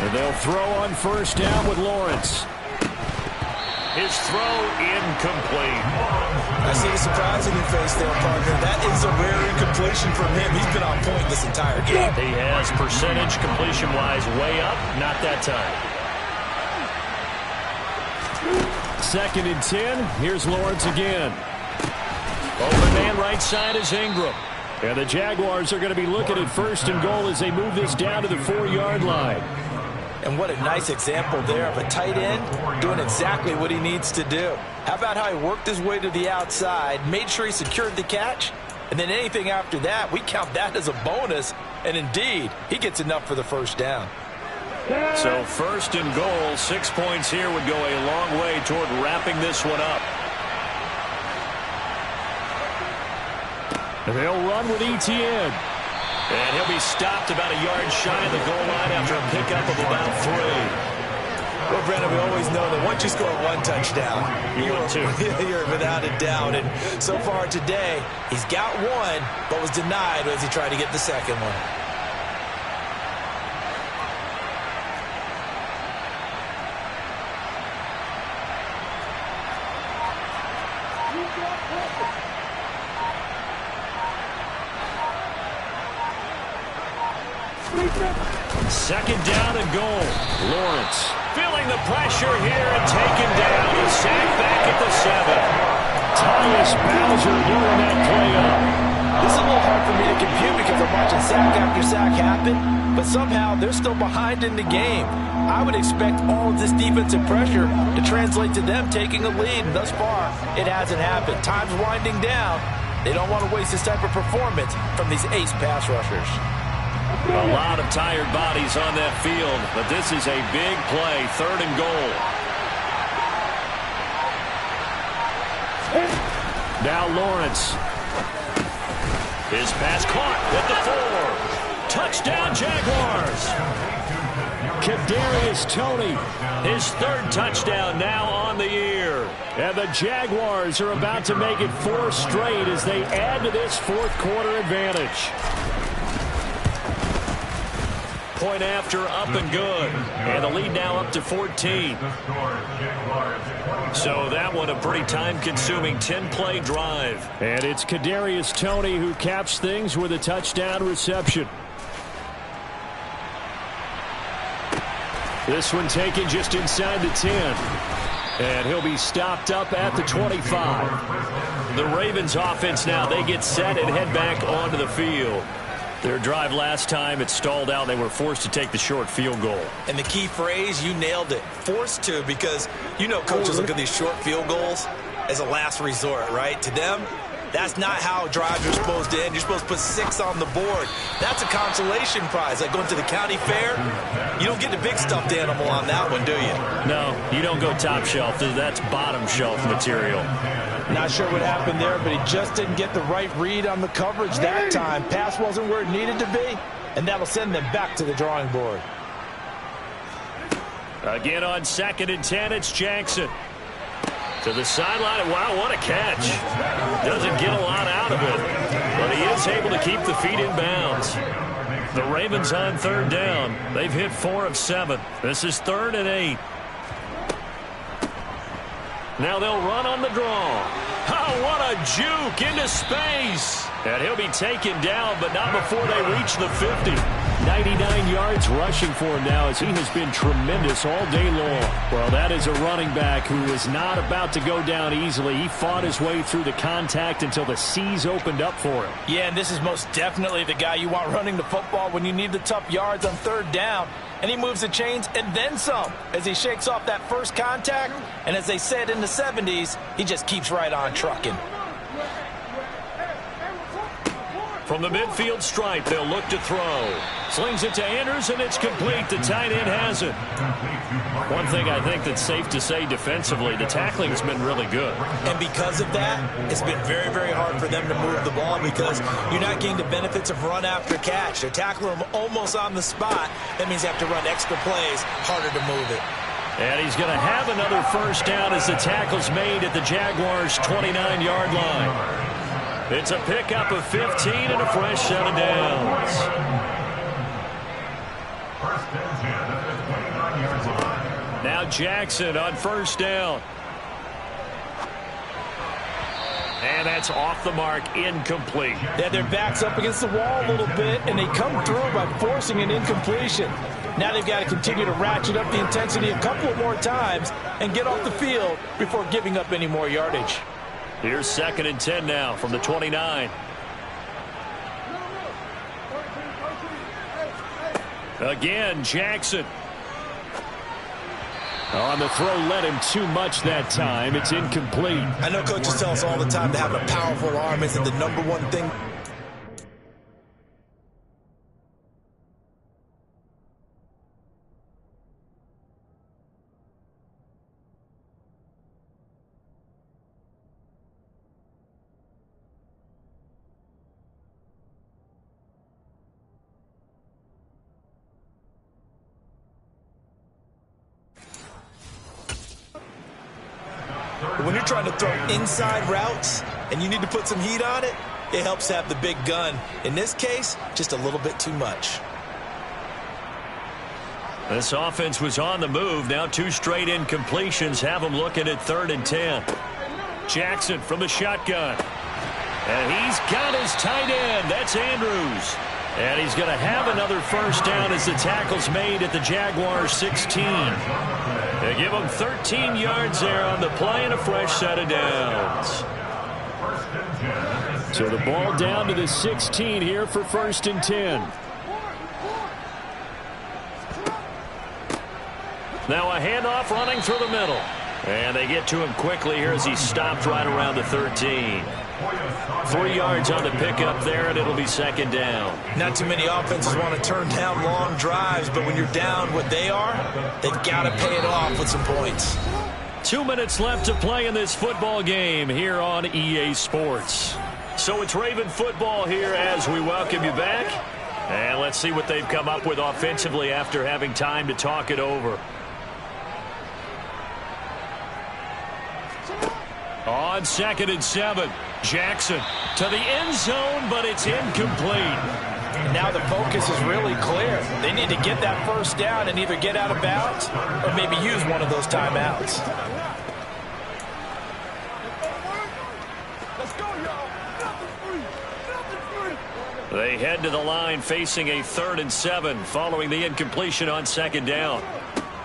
And they'll throw on first down with Lawrence. His throw incomplete. I see the surprise in your face there, partner. That is a rare incompletion from him. He's been on point this entire game. He has percentage completion-wise way up. Not that time. 2nd and 10. Here's Lawrence again. Open man right side is Ingram. And the Jaguars are going to be looking at 1st and goal as they move this down to the 4-yard line. And what a nice example there of a tight end doing exactly what he needs to do. How about how he worked his way to the outside, made sure he secured the catch, and then anything after that, we count that as a bonus. And indeed, he gets enough for the first down. So 1st and goal, 6 points here would go a long way toward wrapping this one up. And they'll run with Etienne. And he'll be stopped about a yard shy of the goal line after a pickup of about 3. Well, Brandon, we always know that once you score 1 touchdown, you're without a doubt. And so far today, he's got 1, but was denied as he tried to get the second one. Second down and goal. Lawrence feeling the pressure here and taken down. A sack back at the 7. Tyus Bowser doing that play up. This is a little hard for me to compute because I'm watching sack after sack happen, but somehow they're still behind in the game. I would expect all of this defensive pressure to translate to them taking a lead, and thus far, it hasn't happened. Time's winding down. They don't want to waste this type of performance from these ace pass rushers. A lot of tired bodies on that field, but this is a big play, 3rd and goal. Now Lawrence. His pass caught at the 4. Touchdown Jaguars. Kadarius Toney, his 3rd touchdown now on the year. And the Jaguars are about to make it 4 straight as they add to this 4th quarter advantage. Point after, up and good. And the lead now up to 14. So that one a pretty time-consuming 10-play drive. And it's Kadarius Toney who caps things with a touchdown reception. This one taken just inside the 10. And he'll be stopped up at the 25. The Ravens offense now, they get set and head back onto the field. Their drive last time, it stalled out. They were forced to take the short field goal. And the key phrase, you nailed it, forced to, because you know coaches look at these short field goals as a last resort, right? To them, that's not how drives are supposed to end. You're supposed to put 6 on the board. That's a consolation prize. Like going to the county fair, you don't get the big stuffed animal on that one, do you? No, you don't go top shelf. That's bottom shelf material. Not sure what happened there, but he just didn't get the right read on the coverage that time. Pass wasn't where it needed to be, and that'll send them back to the drawing board. Again on 2nd and 10, it's Jackson. To the sideline. Wow, what a catch. Doesn't get a lot out of it, but he is able to keep the feet in bounds. The Ravens on 3rd down. They've hit 4 of 7. This is 3rd and 8. Now they'll run on the draw. Oh, what a juke into space. And he'll be taken down, but not before they reach the 50. 99 yards rushing for him now as he has been tremendous all day long. Well, that is a running back who is not about to go down easily. He fought his way through the contact until the seas opened up for him. Yeah, and this is most definitely the guy you want running the football when you need the tough yards on 3rd down. And he moves the chains and then some as he shakes off that first contact. And as they said in the 70s, he just keeps right on trucking. From the midfield stripe, they'll look to throw. Slings it to Andrews, and it's complete. The tight end has it. One thing I think that's safe to say defensively, the tackling's been really good. And because of that, it's been very, very hard for them to move the ball because you're not getting the benefits of run after catch. They're tackling them almost on the spot. That means they have to run extra plays, harder to move it. And he's going to have another first down as the tackle's made at the Jaguars' 29-yard line. It's a pickup of 15 and a fresh set of downs. Now Jackson on 1st down. And that's off the mark, incomplete. Yeah, their back's up against the wall a little bit, and they come through by forcing an incompletion. Now they've got to continue to ratchet up the intensity a couple more times and get off the field before giving up any more yardage. Here's 2nd and 10 now from the 29. Again, Jackson. On the throw, led him too much that time. It's incomplete. I know coaches tell us all the time that having a powerful arm isn't the #1 thing. When you're trying to throw inside routes and you need to put some heat on it, it helps have the big gun. In this case, just a little bit too much. This offense was on the move. Now 2 straight incompletions have them looking at 3rd and 10. Jackson from the shotgun. And he's got his tight end. That's Andrews. And he's going to have another first down as the tackle's made at the Jaguars 16. They give him 13 yards there on the play and a fresh set of downs. So the ball down to the 16 here for 1st and 10. Now a handoff running through the middle. And they get to him quickly here as he stopped right around the 13. 3 yards on the pickup there, and it'll be 2nd down. Not too many offenses want to turn down long drives, but when you're down what they are, they've got to pay it off with some points. 2 minutes left to play in this football game here on EA Sports. So it's Raven football here as we welcome you back. And let's see what they've come up with offensively after having time to talk it over. On 2nd and 7, Jackson to the end zone, but it's incomplete. Now the focus is really clear. They need to get that first down and either get out of bounds or maybe use one of those timeouts. They head to the line facing a 3rd and 7 following the incompletion on 2nd down.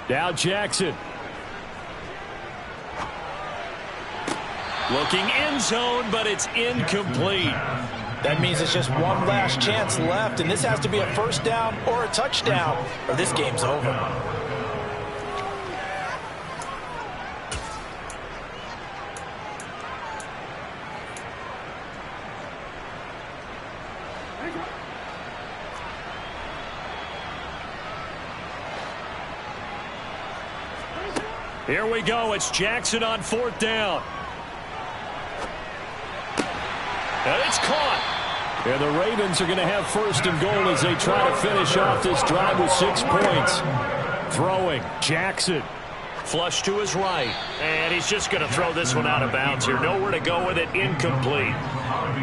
Now Jackson. Looking end zone, but it's incomplete. That means it's just one last chance left, and this has to be a first down or a touchdown, or this game's over. Here we go. It's Jackson on 4th down. And it's caught. And the Ravens are going to have 1st and goal as they try to finish off this drive with 6 points. Throwing, Jackson. Flush to his right. And he's just going to throw this one out of bounds here. Nowhere to go with it. Incomplete.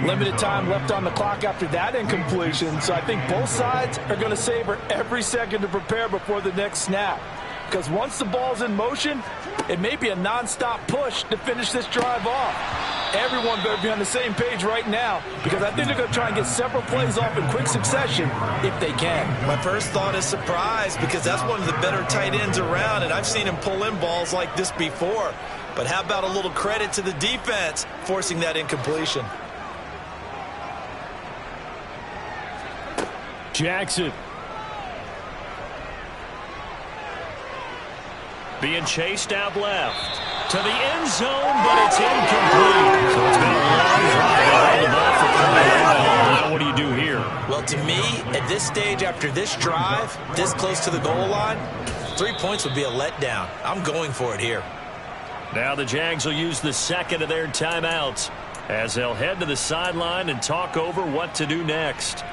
Limited time left on the clock after that incompletion, so I think both sides are going to savor every second to prepare before the next snap. Because once the ball's in motion, it may be a non-stop push to finish this drive off. Everyone better be on the same page right now, because I think they're going to try and get several plays off in quick succession if they can. My first thought is surprise, because that's one of the better tight ends around, and I've seen him pull in balls like this before. But how about a little credit to the defense forcing that incompletion? Jackson. Being chased out left. To the end zone, but it's incomplete. So it's been a long drive. The ball for now, what do you do here? Well, to me, at this stage after this drive, this close to the goal line, 3 points would be a letdown. I'm going for it here. Now the Jags will use the 2nd of their timeouts as they'll head to the sideline and talk over what to do next.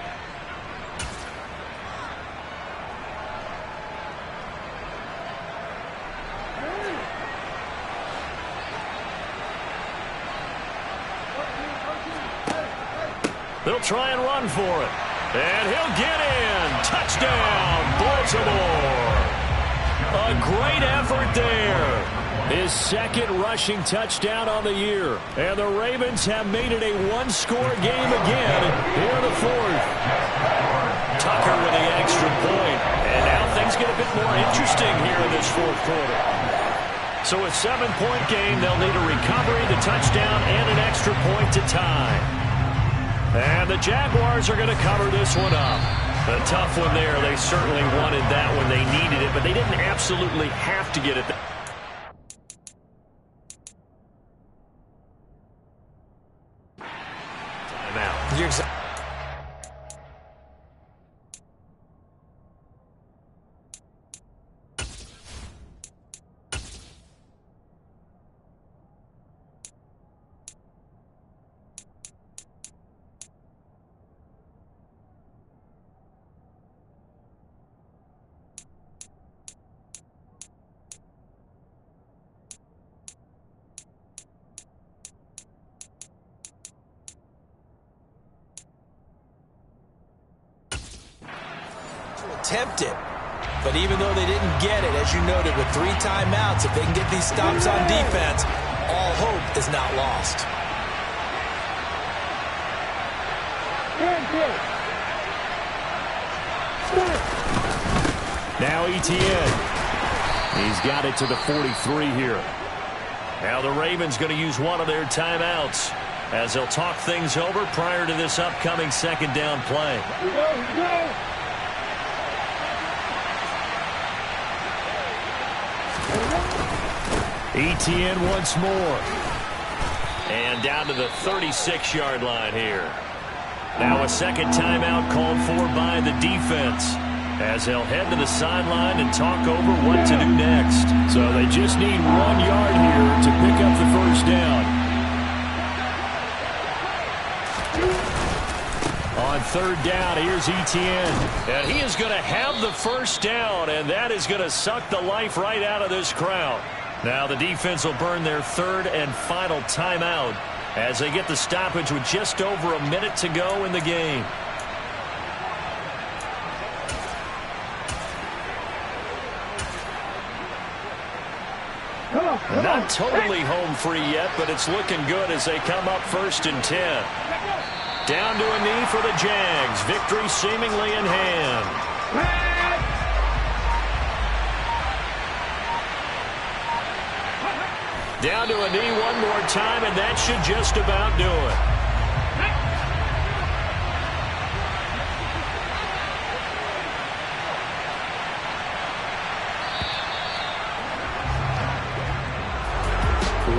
They'll try and run for it. And he'll get in. Touchdown, Baltimore. A great effort there. His 2nd rushing touchdown on the year. And the Ravens have made it a one-score game again here in the 4th. Tucker with the extra point. And now things get a bit more interesting here in this 4th quarter. So a 7-point game, they'll need a recovery, the touchdown, and an extra point to tie. And the Jaguars are going to cover this one up. A tough one there. They certainly wanted that when they needed it, but they didn't absolutely have to get it. Timeout. You're exactly. Attempt it. But even though they didn't get it, as you noted, with 3 timeouts, if they can get these stops on defense, all hope is not lost. Now Etienne. He's got it to the 43 here. Now the Ravens going to use one of their timeouts as they'll talk things over prior to this upcoming second down play. Here we go. Etienne once more. And down to the 36-yard line here. Now a second timeout called for by the defense as they'll head to the sideline and talk over what to do next. So they just need 1 yard here to pick up the first down. On third down, here's Etienne. And he is going to have the first down, and that is going to suck the life right out of this crowd. Now the defense will burn their third and final timeout as they get the stoppage with just over a minute to go in the game. Not totally home free yet, but it's looking good as they come up 1st and 10. Down to a knee for the Jags. Victory seemingly in hand. Down to a knee one more time, and that should just about do it.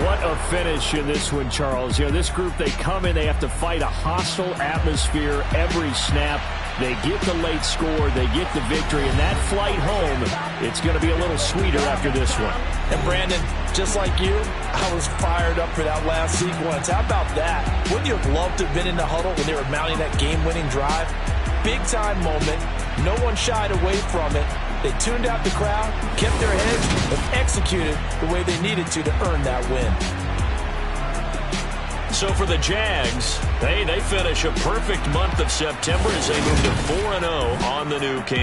What a finish in this one, Charles. You know, this group, they come in, they have to fight a hostile atmosphere every snap. They get the late score, they get the victory, and that flight home, it's going to be a little sweeter after this one. And Brandon, just like you, I was fired up for that last sequence. How about that? Wouldn't you have loved to have been in the huddle when they were mounting that game-winning drive? Big-time moment. No one shied away from it. They tuned out the crowd, kept their heads, and executed the way they needed to earn that win. So for the Jags, they finish a perfect month of September as they move to 4-0 on the new camp.